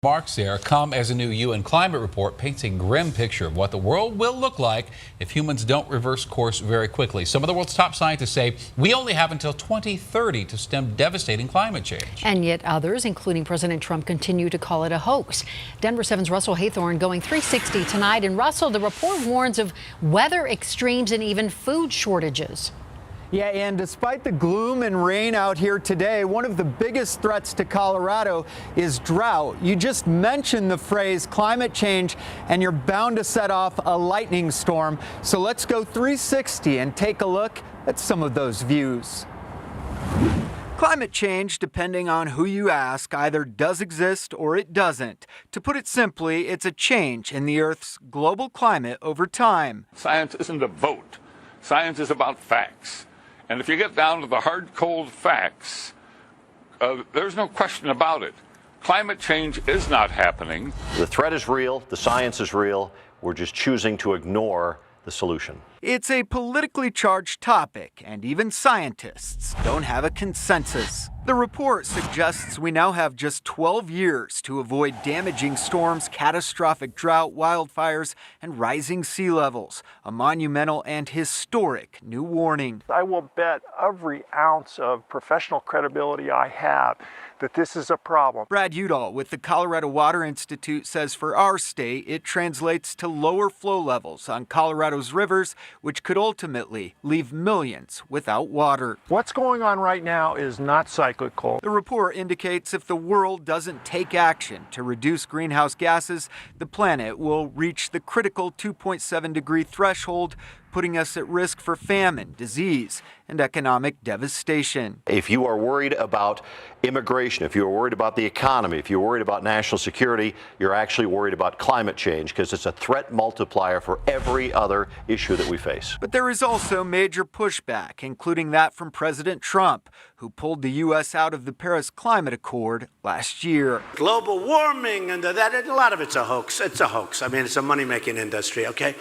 Marks there come as a new UN climate report paints a grim picture of what the world will look like if humans don't reverse course very quickly. Some of the world's top scientists say we only have until 2030 to stem devastating climate change. And yet others, including President Trump, continue to call it a hoax. Denver 7's Russell Haythorne going 360 tonight. And Russell, the report warns of weather extremes and even food shortages. Yeah, and despite the gloom and rain out here today, one of the biggest threats to Colorado is drought. You just mentioned the phrase climate change, and you're bound to set off a lightning storm. So let's go 360 and take a look at some of those views. Climate change, depending on who you ask, either does exist or it doesn't. To put it simply, it's a change in the Earth's global climate over time. Science isn't a vote. Science is about facts. And if you get down to the hard, cold facts, there's no question about it. Climate change is not happening. The threat is real. The science is real. We're just choosing to ignore the solution. It's a politically charged topic, and even scientists don't have a consensus. The report suggests we now have just 12 years to avoid damaging storms, catastrophic drought, wildfires, and rising sea levels. A monumental and historic new warning. I will bet every ounce of professional credibility I have that this is a problem. Brad Udall with the Colorado Water Institute says for our state, it translates to lower flow levels on Colorado's rivers, which could ultimately leave millions without water. What's going on right now is not cyclical. The report indicates if the world doesn't take action to reduce greenhouse gases, the planet will reach the critical 2.7-degree threshold, putting us at risk for famine, disease, and economic devastation. If you are worried about immigration, if you're worried about the economy, if you're worried about national security, you're actually worried about climate change because it's a threat multiplier for every other issue that we face. But there is also major pushback, including that from President Trump, who pulled the U.S. out of the Paris Climate Accord last year. Global warming and that, a lot of it's a hoax. It's a hoax. I mean, it's a money-making industry, okay?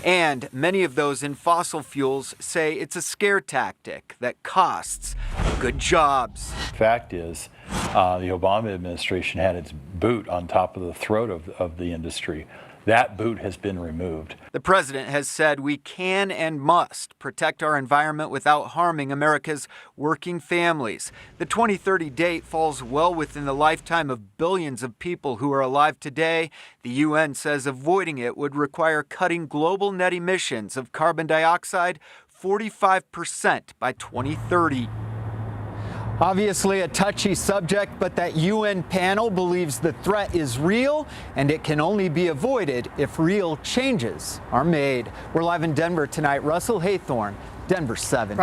And many of those in fossil fuels say it's a scare tactic that costs good jobs. Fact is, the Obama administration had its boot on top of the throat of the industry. That boot has been removed. The president has said we can and must protect our environment without harming America's working families. The 2030 date falls well within the lifetime of billions of people who are alive today. The UN says avoiding it would require cutting global net emissions of carbon dioxide 45% by 2030. Obviously a touchy subject, but that UN panel believes the threat is real and it can only be avoided if real changes are made. We're live in Denver tonight. Russell Haythorne, Denver 7.